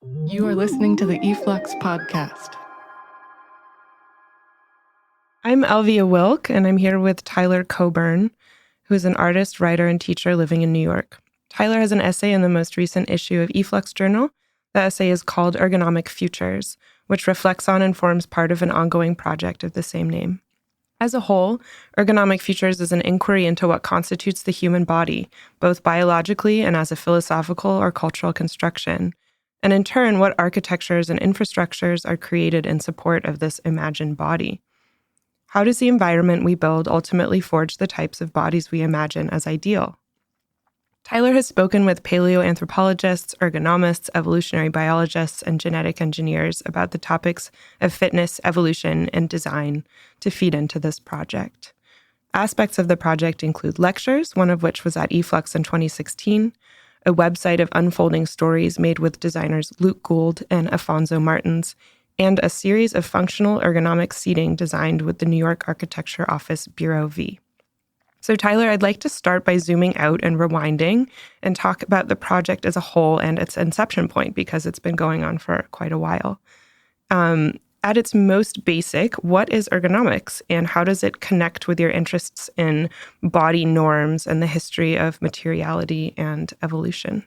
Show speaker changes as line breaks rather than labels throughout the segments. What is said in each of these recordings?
You are listening to the e-flux podcast.
I'm Elvia Wilk, and I'm here with Tyler Coburn, who is an artist, writer, and teacher living in New York. Tyler has an essay in the most recent issue of e-flux Journal. The essay is called Ergonomic Futures, which reflects on and forms part of an ongoing project of the same name. As a whole, Ergonomic Futures is an inquiry into what constitutes the human body, both biologically and as a philosophical or cultural construction, and in turn, what architectures and infrastructures are created in support of this imagined body. How does the environment we build ultimately forge the types of bodies we imagine as ideal? Tyler has spoken with paleoanthropologists, ergonomists, evolutionary biologists, and genetic engineers about the topics of fitness, evolution, and design to feed into this project. Aspects of the project include lectures, one of which was at e-flux in 2016, a website of unfolding stories made with designers Luke Gould and Afonso Martins, and a series of functional ergonomic seating designed with the New York Architecture Office Bureau V. So Tyler, I'd like to start by zooming out and rewinding and talk about the project as a whole and its inception point, because it's been going on for quite a while. At its most basic, what is ergonomics, and how does it connect with your interests in body norms and the history of materiality and evolution?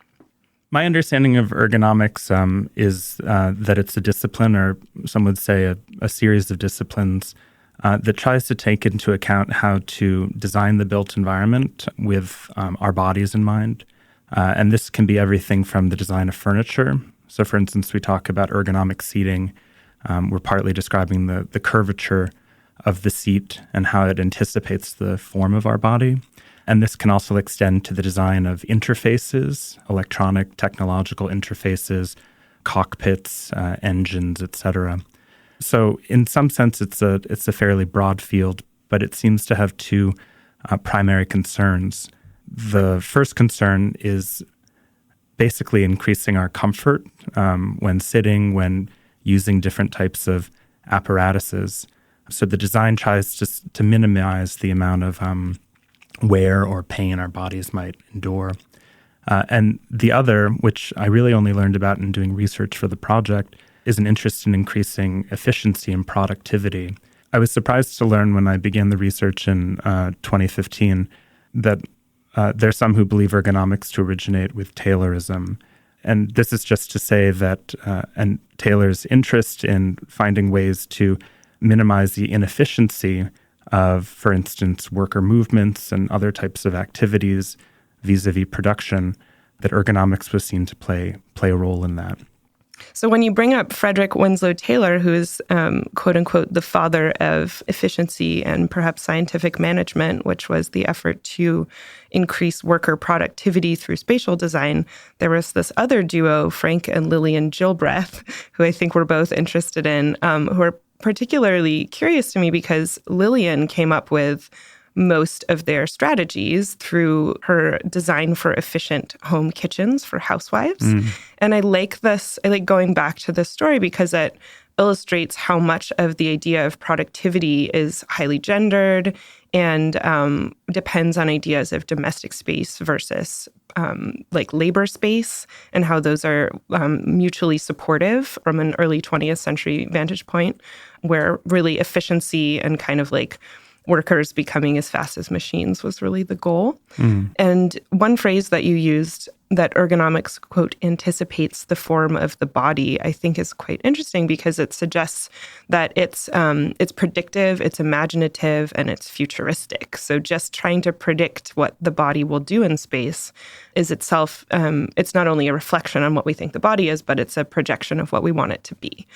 My understanding of ergonomics is that it's a discipline, or some would say a series of disciplines, that tries to take into account how to design the built environment with our bodies in mind. And this can be everything from the design of furniture. So, for instance, we talk about ergonomic seating. We're partly describing the curvature of the seat and how it anticipates the form of our body. And this can also extend to the design of interfaces, electronic, technological interfaces, cockpits, engines, etc. So in some sense, it's a fairly broad field, but it seems to have two primary concerns. The first concern is basically increasing our comfort when sitting, when using different types of apparatuses. So the design tries to minimize the amount of wear or pain our bodies might endure. And the other, which I really only learned about in doing research for the project, is an interest in increasing efficiency and productivity. I was surprised to learn when I began the research in 2015 that there's some who believe ergonomics to originate with Taylorism. And this is just to say that and Taylor's interest in finding ways to minimize the inefficiency of, for instance, worker movements and other types of activities vis-a-vis production, that ergonomics was seen to play a role in that.
So when you bring up Frederick Winslow Taylor, who is, quote unquote, the father of efficiency and perhaps scientific management, which was the effort to increase worker productivity through spatial design, there was this other duo, Frank and Lillian Gilbreth, who I think we're both interested in, who are particularly curious to me because Lillian came up with most of their strategies through her design for efficient home kitchens for housewives. And I like going back to this story because it illustrates how much of the idea of productivity is highly gendered and depends on ideas of domestic space versus labor space, and how those are mutually supportive from an early 20th century vantage point, where really efficiency and kind of like workers becoming as fast as machines was really the goal. And one phrase that you used, that ergonomics, quote, anticipates the form of the body, I think is quite interesting because it suggests that it's predictive, it's imaginative, and it's futuristic. So just trying to predict what the body will do in space is itself, it's not only a reflection on what we think the body is, but it's a projection of what we want it to be.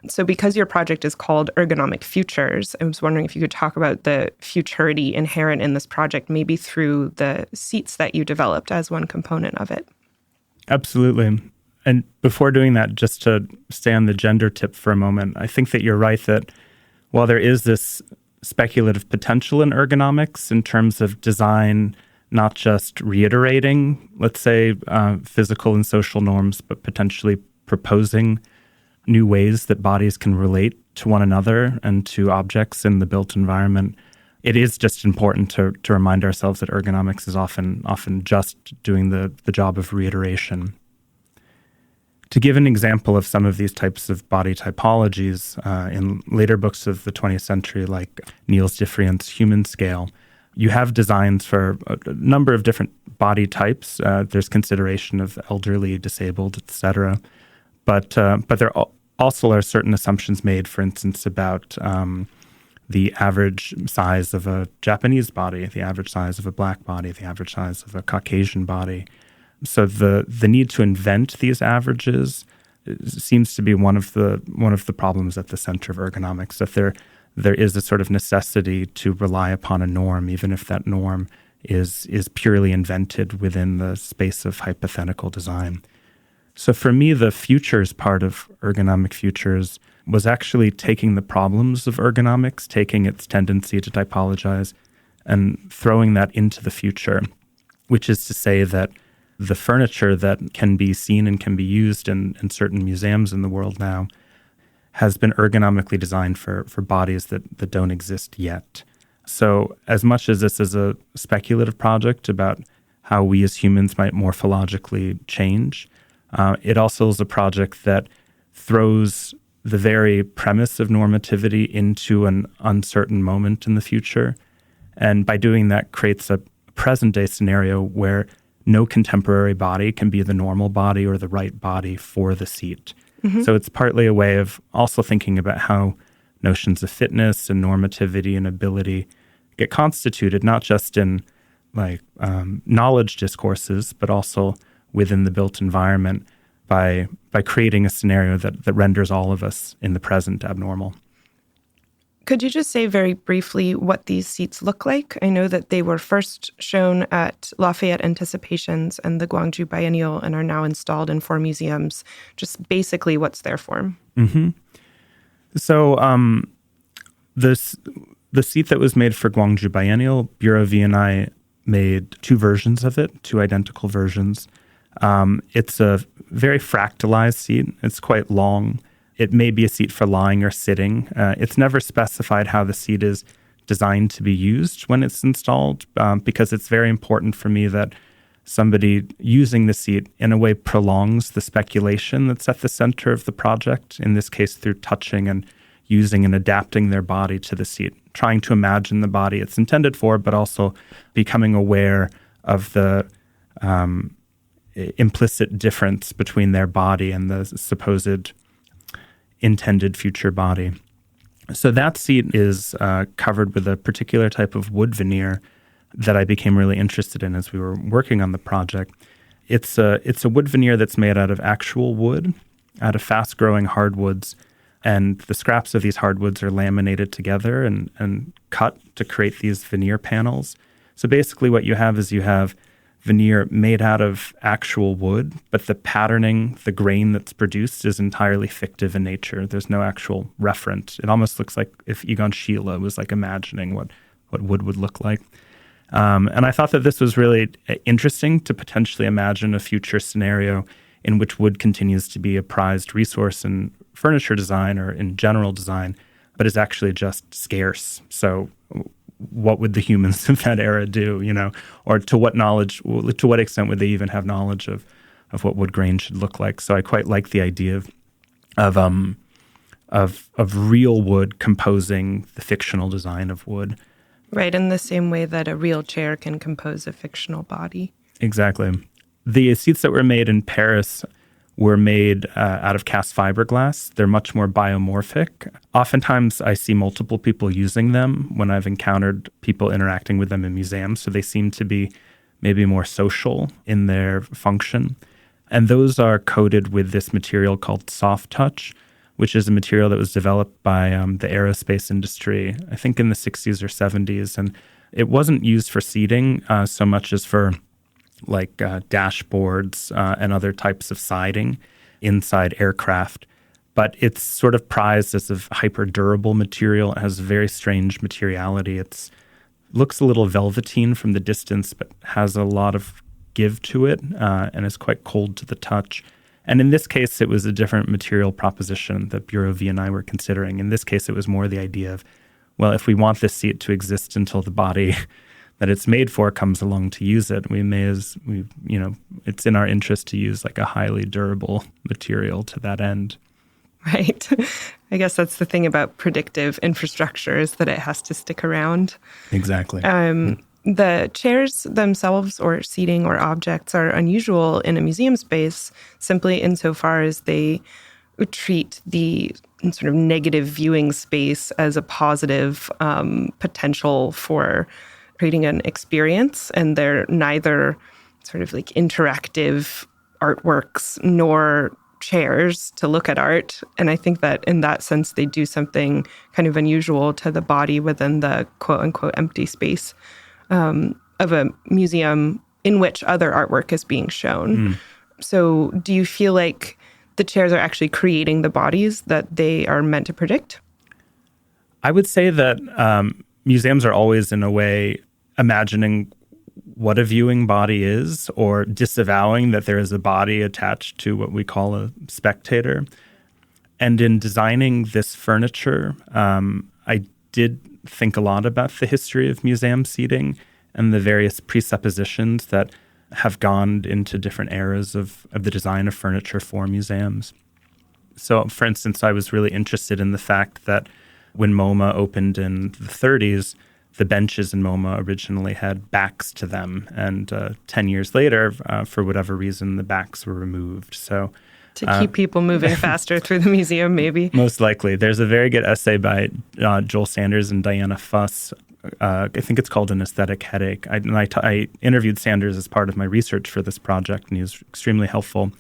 So because your project is called Ergonomic Futures, I was wondering if you could talk about the futurity inherent in this project, maybe through the seats that you developed as one component of it.
Absolutely. And before doing that, just to stay on the gender tip for a moment, I think that you're right that while there is this speculative potential in ergonomics in terms of design, not just reiterating, let's say, physical and social norms, but potentially proposing new ways that bodies can relate to one another and to objects in the built environment, it is just important to remind ourselves that ergonomics is often just doing the job of reiteration. To give an example of some of these types of body typologies, in later books of the 20th century, like Niels Diffrient's Human Scale, you have designs for a number of different body types. There's consideration of elderly, disabled, etc. But there also are certain assumptions made, for instance, about the average size of a Japanese body, the average size of a black body, the average size of a Caucasian body. So the need to invent these averages seems to be one of the problems at the center of ergonomics, that there is a sort of necessity to rely upon a norm, even if that norm is purely invented within the space of hypothetical design. So for me, the futures part of ergonomic futures was actually taking the problems of ergonomics, taking its tendency to typologize, and throwing that into the future, which is to say that the furniture that can be seen and can be used in certain museums in the world now has been ergonomically designed for bodies that don't exist yet. So as much as this is a speculative project about how we as humans might morphologically change, it also is a project that throws the very premise of normativity into an uncertain moment in the future. And by doing that, creates a present-day scenario where no contemporary body can be the normal body or the right body for the seat. Mm-hmm. So it's partly a way of also thinking about how notions of fitness and normativity and ability get constituted, not just in knowledge discourses, but also within the built environment by creating a scenario that renders all of us in the present abnormal.
Could you just say very briefly what these seats look like? I know that they were first shown at Lafayette Anticipations and the Gwangju Biennial and are now installed in 4 museums. Just basically what's their form?
Mm-hmm. So the seat that was made for Gwangju Biennial, Bureau V and I made 2 versions of it, 2 identical versions. It's a very fractalized seat. It's quite long. It may be a seat for lying or sitting. It's never specified how the seat is designed to be used when it's installed, because it's very important for me that somebody using the seat in a way prolongs the speculation that's at the center of the project, in this case through touching and using and adapting their body to the seat, trying to imagine the body it's intended for, but also becoming aware of the implicit difference between their body and the supposed intended future body. So that seat is covered with a particular type of wood veneer that I became really interested in as we were working on the project. It's a wood veneer that's made out of actual wood, out of fast-growing hardwoods, and the scraps of these hardwoods are laminated together and cut to create these veneer panels. So basically what you have veneer made out of actual wood, but the patterning, the grain that's produced is entirely fictive in nature. There's no actual referent. It almost looks like if Egon Schiele was imagining what wood would look like. And I thought that this was really interesting to potentially imagine a future scenario in which wood continues to be a prized resource in furniture design or in general design, but is actually just scarce. So what would the humans of that era do, or to what extent would they even have knowledge of what wood grain should look like? So I quite like the idea of real wood composing the fictional design of wood.
Right, in the same way that a real chair can compose a fictional body.
Exactly. The seats that were made in Paris were made out of cast fiberglass. They're much more biomorphic. Oftentimes, I see multiple people using them when I've encountered people interacting with them in museums, so they seem to be maybe more social in their function. And those are coated with this material called soft touch, which is a material that was developed by the aerospace industry, I think in the 60s or 70s. And it wasn't used for seating so much as for dashboards and other types of siding inside aircraft. But it's sort of prized as a hyper-durable material. It has very strange materiality. It looks a little velveteen from the distance, but has a lot of give to it and is quite cold to the touch. And in this case, it was a different material proposition that Bureau V and I were considering. In this case, it was more the idea of, well, if we want this seat to exist until the body that it's made for comes along to use it, it's in our interest to use like a highly durable material to that end.
Right. I guess that's the thing about predictive infrastructure, is that it has to stick around.
Exactly.
The chairs themselves or seating or objects are unusual in a museum space simply insofar as they treat the sort of negative viewing space as a positive potential for creating an experience. And they're neither sort of like interactive artworks nor chairs to look at art. And I think that in that sense, they do something kind of unusual to the body within the quote unquote empty space of a museum in which other artwork is being shown. So do you feel like the chairs are actually creating the bodies that they are meant to predict?
I would say that museums are always, in a way, imagining what a viewing body is, or disavowing that there is a body attached to what we call a spectator. And in designing this furniture, I did think a lot about the history of museum seating and the various presuppositions that have gone into different eras of the design of furniture for museums. So, for instance, I was really interested in the fact that when MoMA opened in the 30s, the benches in MoMA originally had backs to them. And 10 years later, for whatever reason, the backs were removed. So
to keep people moving faster through the museum, maybe?
Most likely. There's a very good essay by Joel Sanders and Diana Fuss. I think it's called An Aesthetic Headache. I interviewed Sanders as part of my research for this project, and he was extremely helpful.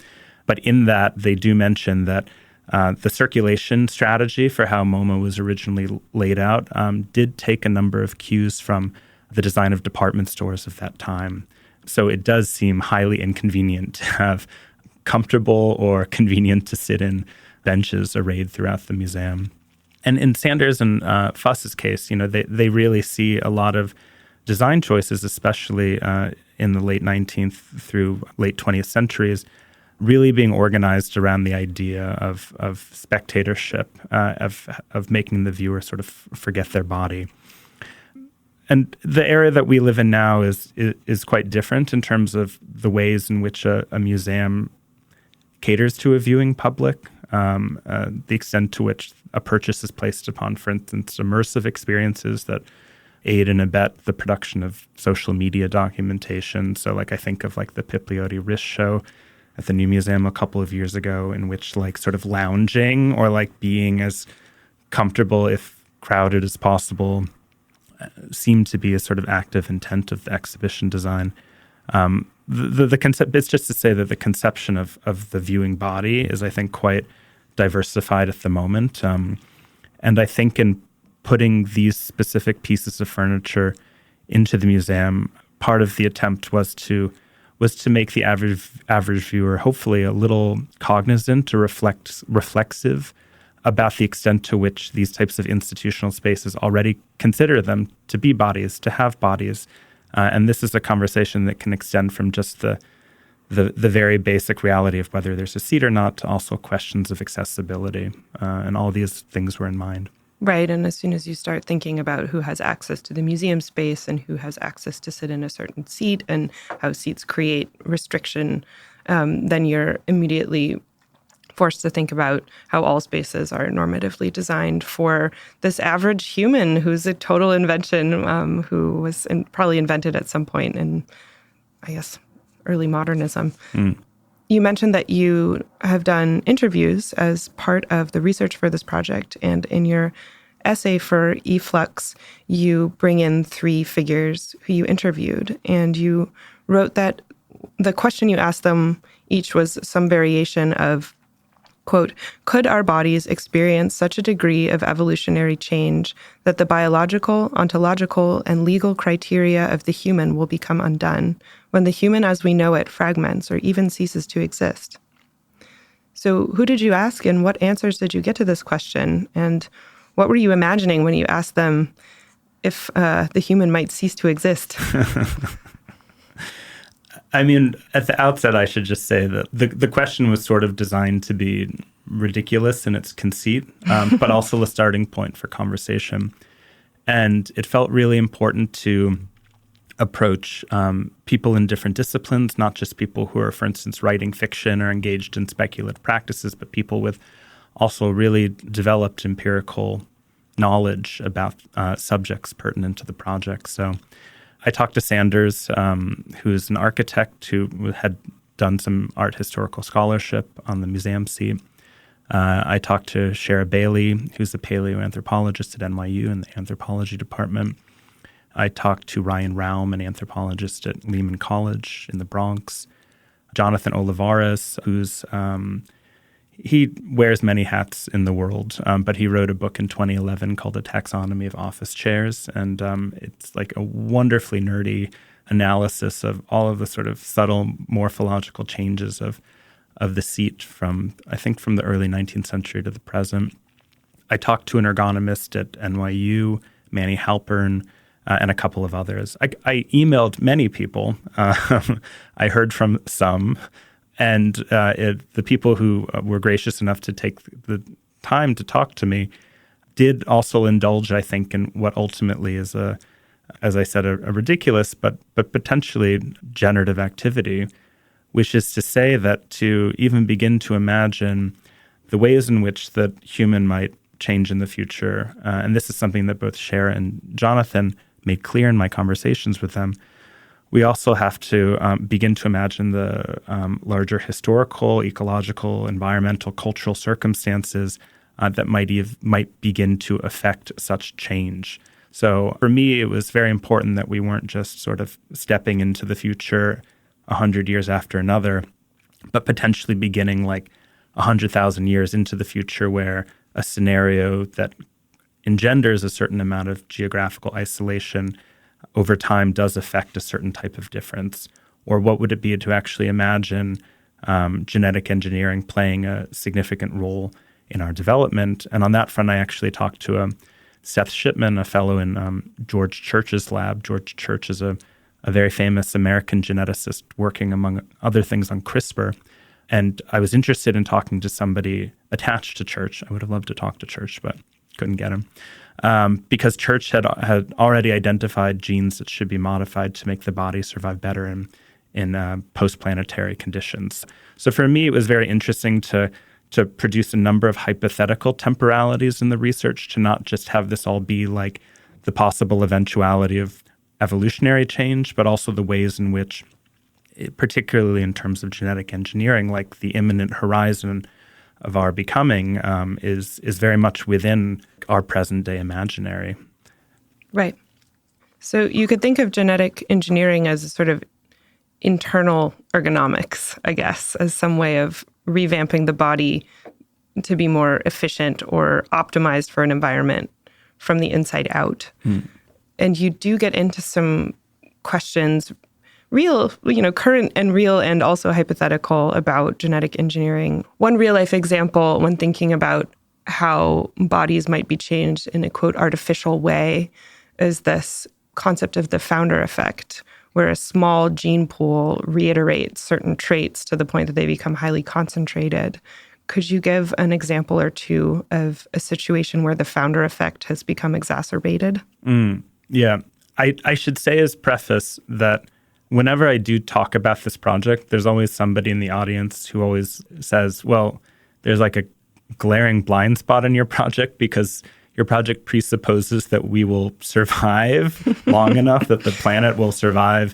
But in that, they do mention that the circulation strategy for how MoMA was originally laid out did take a number of cues from the design of department stores of that time. So it does seem highly inconvenient to have comfortable or convenient to sit in benches arrayed throughout the museum. And in Sanders and Fuss's case, they really see a lot of design choices, especially in the late 19th through late 20th centuries, really being organized around the idea of spectatorship, of making the viewer sort of forget their body. And the era that we live in now is quite different in terms of the ways in which a museum caters to a viewing public, the extent to which a purchase is placed upon, for instance, immersive experiences that aid and abet the production of social media documentation. So I think of the Pipliotti wrist show at the New Museum a couple of years ago, in which sort of lounging or being as comfortable, if crowded as possible, seemed to be a sort of active intent of the exhibition design. The concept, it's just to say that the conception of the viewing body is, I think, quite diversified at the moment. And I think in putting these specific pieces of furniture into the museum, part of the attempt was to make the average viewer hopefully a little cognizant or reflexive about the extent to which these types of institutional spaces already consider them to be bodies, to have bodies. And this is a conversation that can extend from just the very basic reality of whether there's a seat or not to also questions of accessibility. And all these things were in mind.
Right. And as soon as you start thinking about who has access to the museum space and who has access to sit in a certain seat and how seats create restriction, then you're immediately forced to think about how all spaces are normatively designed for this average human who's a total invention, who was probably invented at some point in, I guess, early modernism. You mentioned that you have done interviews as part of the research for this project, and in your essay for e-flux, you bring in 3 figures who you interviewed, and you wrote that the question you asked them each was some variation of, quote, could our bodies experience such a degree of evolutionary change that the biological, ontological, and legal criteria of the human will become undone when the human as we know it fragments or even ceases to exist? So who did you ask, and what answers did you get to this question? And what were you imagining when you asked them if the human might cease to exist?
I mean, at the outset, I should just say that the question was sort of designed to be ridiculous in its conceit, but also a starting point for conversation. And it felt really important to approach people in different disciplines, not just people who are, for instance, writing fiction or engaged in speculative practices, but people with also really developed empirical knowledge about subjects pertinent to the project. So I talked to Sanders, who's an architect who had done some art historical scholarship on the museum seat. I talked to Shara Bailey, who's a paleoanthropologist at NYU in the anthropology department. I talked to Ryan Raum, an anthropologist at Lehman College in the Bronx. Jonathan Olivares, who's he wears many hats in the world, but he wrote a book in 2011 called A Taxonomy of Office Chairs, and it's like a wonderfully nerdy analysis of all of the sort of subtle morphological changes of the seat from the early 19th century to the present. I talked to an ergonomist at NYU, Manny Halpern, and a couple of others. I emailed many people. I heard from some. And the people who were gracious enough to take the time to talk to me did also indulge, I think, in what ultimately is as I said, a ridiculous but potentially generative activity, which is to say that to even begin to imagine the ways in which the human might change in the future, and this is something that both Shara and Jonathan made clear in my conversations with them, we also have to begin to imagine the larger historical, ecological, environmental, cultural circumstances that might begin to affect such change. So for me, it was very important that we weren't just sort of stepping into the future 100 years after another, but potentially beginning like 100,000 years into the future where a scenario that engenders a certain amount of geographical isolation over time does affect a certain type of difference? Or what would it be to actually imagine genetic engineering playing a significant role in our development? And on that front, I actually talked to Seth Shipman, a fellow in George Church's lab. George Church is a very famous American geneticist working, among other things, on CRISPR. And I was interested in talking to somebody attached to Church. I would have loved to talk to Church, but couldn't get him. Because Church had already identified genes that should be modified to make the body survive better in post-planetary conditions. So for me, it was very interesting to produce a number of hypothetical temporalities in the research, to not just have this all be like the possible eventuality of evolutionary change, but also the ways in which, particularly in terms of genetic engineering, like the imminent horizon of our becoming is very much within our present-day imaginary.
Right. So you could think of genetic engineering as a sort of internal ergonomics, I guess, as some way of revamping the body to be more efficient or optimized for an environment from the inside out. And you do get into some questions, real, current and real and also hypothetical, about genetic engineering. One real-life example, when thinking about how bodies might be changed in a, quote, artificial way, is this concept of the founder effect, where a small gene pool reiterates certain traits to the point that they become highly concentrated. Could you give an example or two of a situation where the founder effect has become exacerbated?
Yeah. I should say as preface that whenever I do talk about this project, there's always somebody in the audience who always says, well, there's like a glaring blind spot in your project because your project presupposes that we will survive long enough, that the planet will survive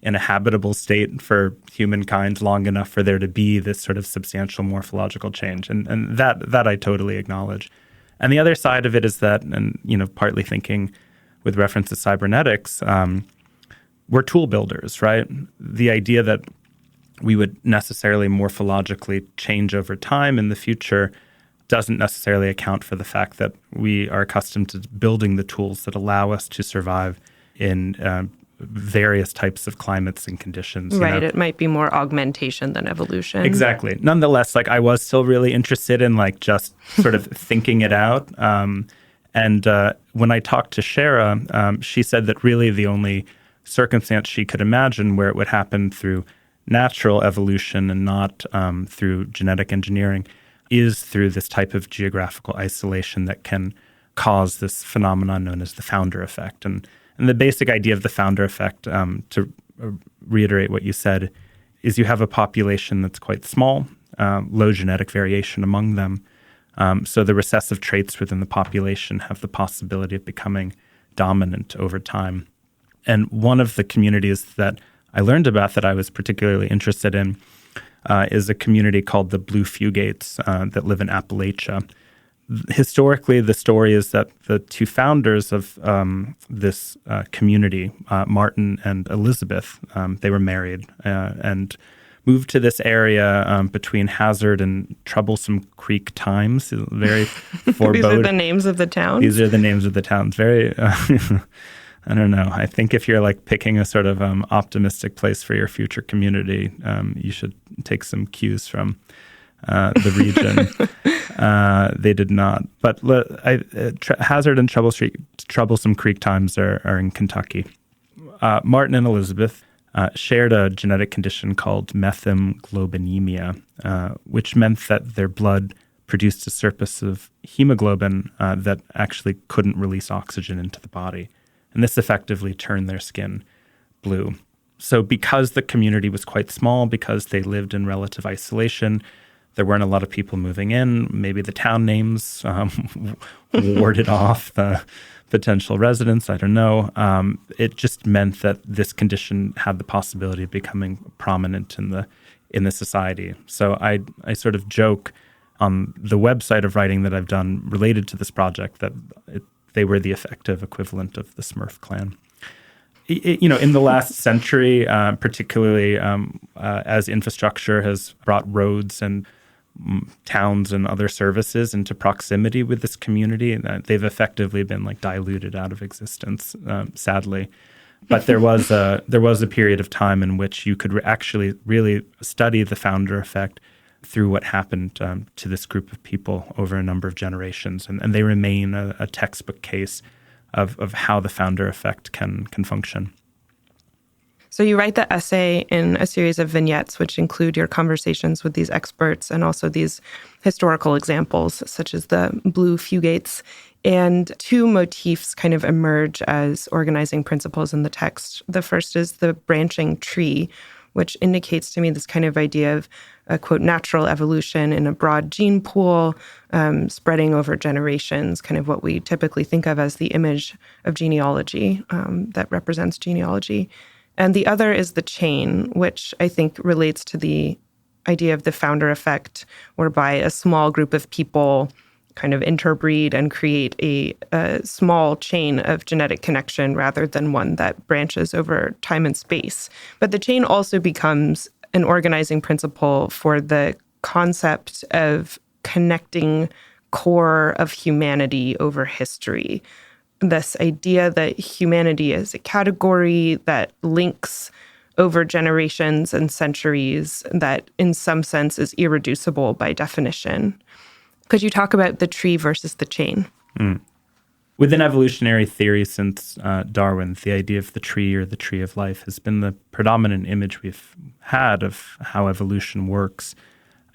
in a habitable state for humankind long enough for there to be this sort of substantial morphological change. And that I totally acknowledge. And the other side of it is that, and partly thinking with reference to cybernetics, we're tool builders, right? The idea that we would necessarily morphologically change over time in the future doesn't necessarily account for the fact that we are accustomed to building the tools that allow us to survive in various types of climates and conditions.
Right. It might be more augmentation than evolution.
Exactly. Nonetheless, I was still really interested in just sort of thinking it out. And when I talked to Shara, she said that really the only circumstance she could imagine where it would happen through natural evolution and not through genetic engineering is through this type of geographical isolation that can cause this phenomenon known as the founder effect. And And the basic idea of the founder effect, to reiterate what you said, is you have a population that's quite small, low genetic variation among them. So the recessive traits within the population have the possibility of becoming dominant over time. And one of the communities that I learned about that I was particularly interested in is a community called the Blue Fugates that live in Appalachia. Historically, the story is that the two founders of this community, Martin and Elizabeth, they were married and moved to this area between Hazard and Troublesome Creek times. Very foreboding.
These are the names of the towns?
These are the names of the towns. Very, I don't know. I think if you're like picking a sort of optimistic place for your future community, you should take some cues from the region. They did not. But Hazard and Troublesome Creek times are in Kentucky. Martin and Elizabeth shared a genetic condition called methemoglobinemia, which meant that their blood produced a surplus of hemoglobin that actually couldn't release oxygen into the body. And this effectively turned their skin blue. So because the community was quite small, because they lived in relative isolation, there weren't a lot of people moving in. Maybe the town names warded off the potential residents. I don't know. It just meant that this condition had the possibility of becoming prominent in the society. So I sort of joke on the website of writing that I've done related to this project that they were the effective equivalent of the Smurf clan. In the last century, particularly as infrastructure has brought roads and towns and other services into proximity with this community, they've effectively been like diluted out of existence, sadly. But there was a period of time in which you could actually really study the founder effect through what happened to this group of people over a number of generations, and they remain a textbook case of how the founder effect can function.
So you write the essay in a series of vignettes, which include your conversations with these experts and also these historical examples, such as the Blue Fugates. And two motifs kind of emerge as organizing principles in the text. The first is the branching tree, which indicates to me this kind of idea of a, quote, natural evolution in a broad gene pool, spreading over generations, kind of what we typically think of as the image of genealogy that represents genealogy. And the other is the chain, which I think relates to the idea of the founder effect, whereby a small group of people kind of interbreed and create a small chain of genetic connection rather than one that branches over time and space. But the chain also becomes an organizing principle for the concept of connecting core of humanity over history. This idea that humanity is a category that links over generations and centuries, that in some sense is irreducible by definition. Could you talk about the tree versus the chain?
Within evolutionary theory since Darwin, the idea of the tree or the tree of life has been the predominant image we've had of how evolution works.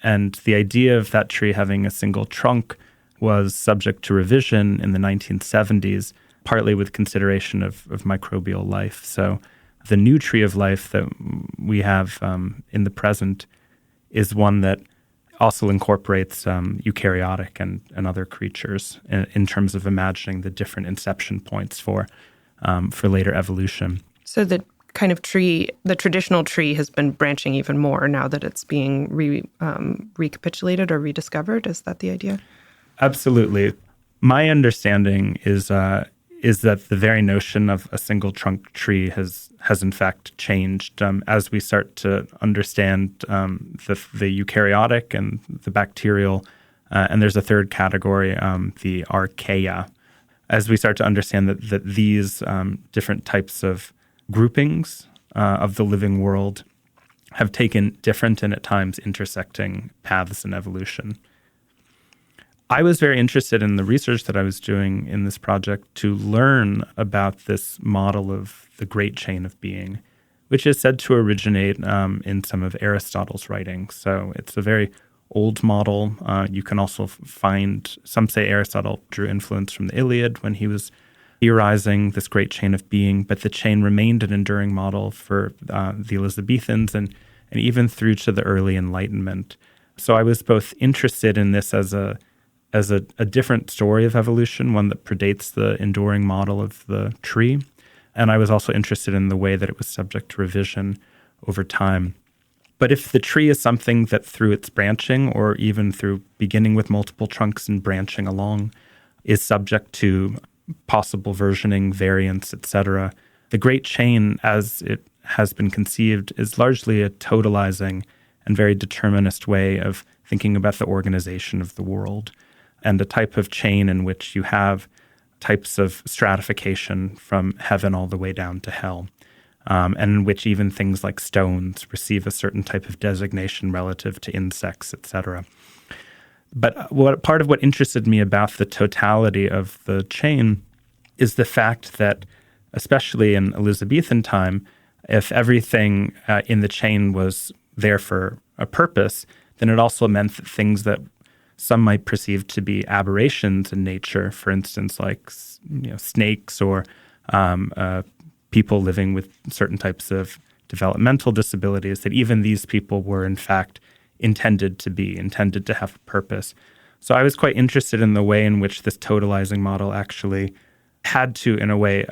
And the idea of that tree having a single trunk was subject to revision in the 1970s, partly with consideration of microbial life. So the new tree of life that we have in the present is one that also incorporates eukaryotic and other creatures in terms of imagining the different inception points for later evolution.
So the kind of tree, the traditional tree has been branching even more now that it's being recapitulated or rediscovered. Is that the idea? Absolutely.
My understanding is that the very notion of a single trunk tree has in fact changed as we start to understand the eukaryotic and the bacterial, and there's a third category, the archaea. As we start to understand that these different types of groupings of the living world have taken different and at times intersecting paths in evolution. I was very interested in the research that I was doing in this project to learn about this model of the great chain of being, which is said to originate in some of Aristotle's writings. So it's a very old model. You can also find, some say Aristotle drew influence from the Iliad when he was theorizing this great chain of being, but the chain remained an enduring model for the Elizabethans and even through to the early Enlightenment. So I was both interested in this as a different story of evolution, one that predates the enduring model of the tree. And I was also interested in the way that it was subject to revision over time. But if the tree is something that through its branching, or even through beginning with multiple trunks and branching along, is subject to possible versioning, variants, etc., the great chain, as it has been conceived, is largely a totalizing and very determinist way of thinking about the organization of the world, and a type of chain in which you have types of stratification from heaven all the way down to hell, and in which even things like stones receive a certain type of designation relative to insects, etc. But part of what interested me about the totality of the chain is the fact that, especially in Elizabethan time, if everything in the chain was there for a purpose, then it also meant that things that some might perceive to be aberrations in nature, for instance, like snakes or people living with certain types of developmental disabilities, that even these people were in fact intended to have a purpose. So I was quite interested in the way in which this totalizing model actually had to, in a way,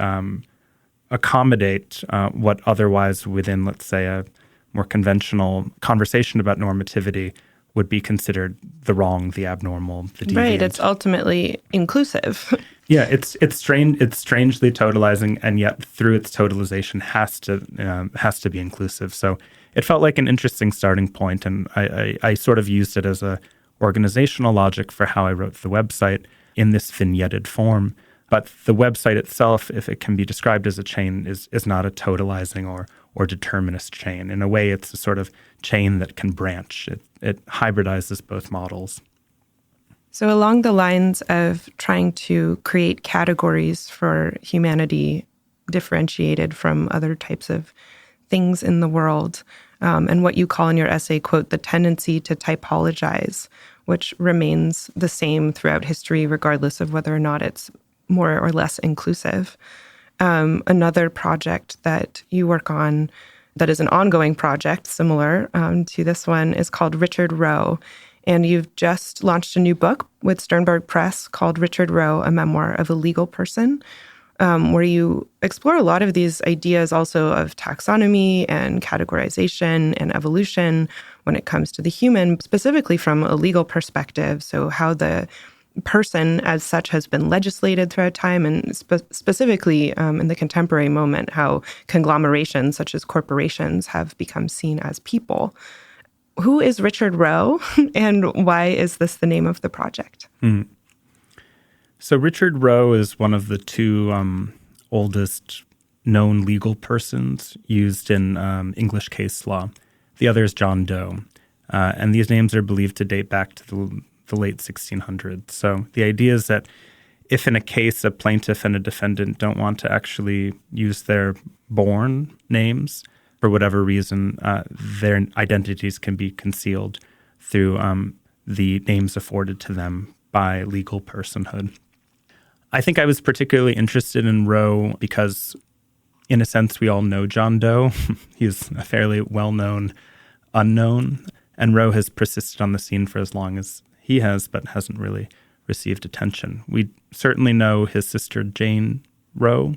accommodate what otherwise within, let's say, a more conventional conversation about normativity would be considered the wrong, the abnormal, the deviant.
Right, it's ultimately inclusive.
Yeah, it's strangely totalizing, and yet through its totalization has to be inclusive. So it felt like an interesting starting point, and I sort of used it as a organizational logic for how I wrote the website in this vignetted form. But the website itself, if it can be described as a chain, is not a totalizing or determinist chain. In a way, it's a sort of chain that can branch. It hybridizes both models.
So along the lines of trying to create categories for humanity differentiated from other types of things in the world, and what you call in your essay, quote, the tendency to typologize, which remains the same throughout history, regardless of whether or not it's more or less inclusive. Another project that you work on that is an ongoing project similar to this one is called Richard Roe. And you've just launched a new book with Sternberg Press called Richard Roe, A Memoir of a Legal Person, where you explore a lot of these ideas also of taxonomy and categorization and evolution when it comes to the human, specifically from a legal perspective. So how the person as such has been legislated throughout time, and specifically in the contemporary moment, how conglomerations such as corporations have become seen as people. Who is Richard Roe, and why is this the name of the project?
So Richard Roe is one of the two oldest known legal persons used in English case law. The other is John Doe. And these names are believed to date back to the late 1600s. So the idea is that if in a case a plaintiff and a defendant don't want to actually use their born names, for whatever reason, their identities can be concealed through the names afforded to them by legal personhood. I think I was particularly interested in Roe because, in a sense, we all know John Doe. He's a fairly well-known unknown, and Roe has persisted on the scene for as long as he has, but hasn't really received attention. We certainly know his sister Jane Roe,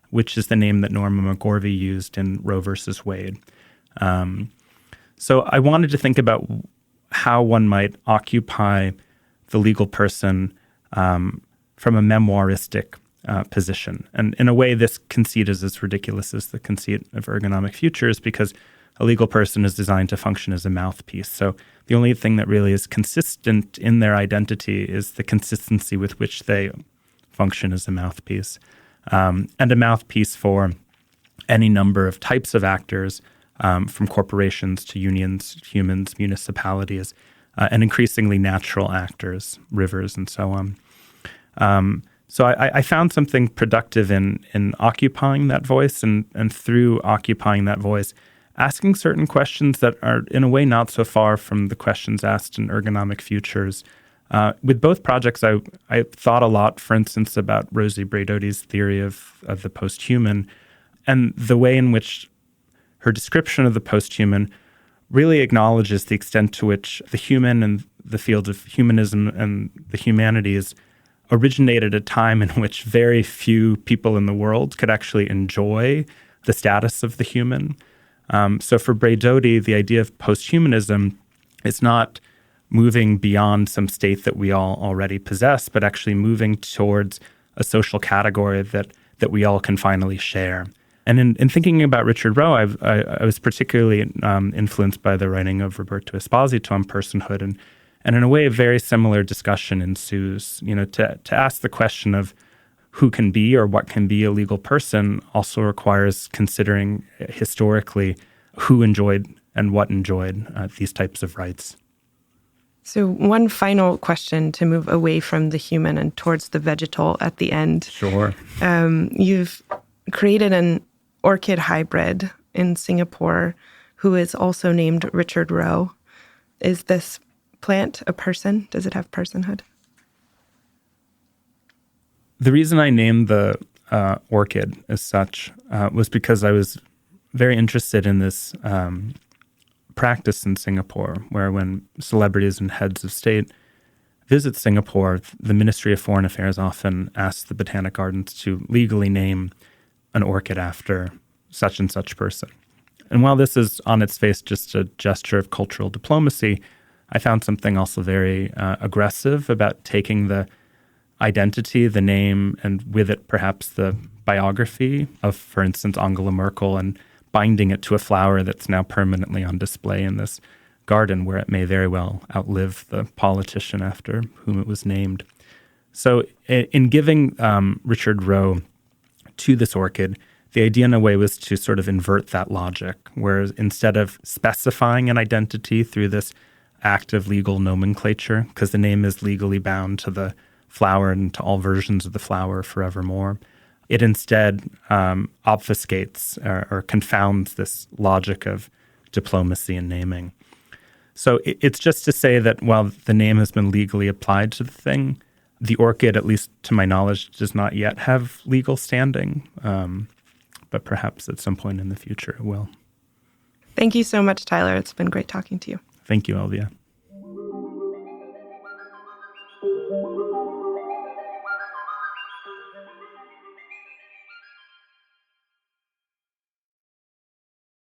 which is the name that Norma McGorvey used in Roe versus Wade. So I wanted to think about how one might occupy the legal person from a memoiristic position. And in a way, this conceit is as ridiculous as the conceit of ergonomic futures, because a legal person is designed to function as a mouthpiece. So the only thing that really is consistent in their identity is the consistency with which they function as a mouthpiece. And a mouthpiece for any number of types of actors, from corporations to unions, humans, municipalities, and increasingly natural actors, rivers, and so on. So I found something productive in occupying that voice, and through occupying that voice, asking certain questions that are, in a way, not so far from the questions asked in ergonomic futures With both projects, I thought a lot, for instance, about Rosie Braidotti's theory of the post-human and the way in which her description of the post-human really acknowledges the extent to which the human and the field of humanism and the humanities originated at a time in which very few people in the world could actually enjoy the status of the human. So for Braidotti, the idea of post-humanism is not moving beyond some state that we all already possess, but actually moving towards a social category that we all can finally share. And in thinking about Richard Roe, I was particularly influenced by the writing of Roberto Esposito on personhood, and in a way, a very similar discussion ensues. To ask the question of who can be or what can be a legal person also requires considering historically who enjoyed and what enjoyed these types of rights.
So one final question to move away from the human and towards the vegetal at the end.
Sure.
You've created an orchid hybrid in Singapore who is also named Richard Roe. Is this plant a person? Does it have personhood?
The reason I named the orchid as such was because I was very interested in this practice in Singapore, where when celebrities and heads of state visit Singapore, the Ministry of Foreign Affairs often asks the Botanic Gardens to legally name an orchid after such and such person. And while this is on its face just a gesture of cultural diplomacy, I found something also very aggressive about taking the identity, the name, and with it perhaps the biography of, for instance, Angela Merkel, and binding it to a flower that's now permanently on display in this garden where it may very well outlive the politician after whom it was named. So in giving Richard Roe to this orchid, the idea in a way was to sort of invert that logic, whereas instead of specifying an identity through this act of legal nomenclature, because the name is legally bound to the flower and to all versions of the flower forevermore, it instead obfuscates or confounds this logic of diplomacy and naming. So it's just to say that while the name has been legally applied to the thing, the orchid, at least to my knowledge, does not yet have legal standing, but perhaps at some point in the future it will.
Thank you so much, Tyler. It's been great talking to you.
Thank you, Elvia.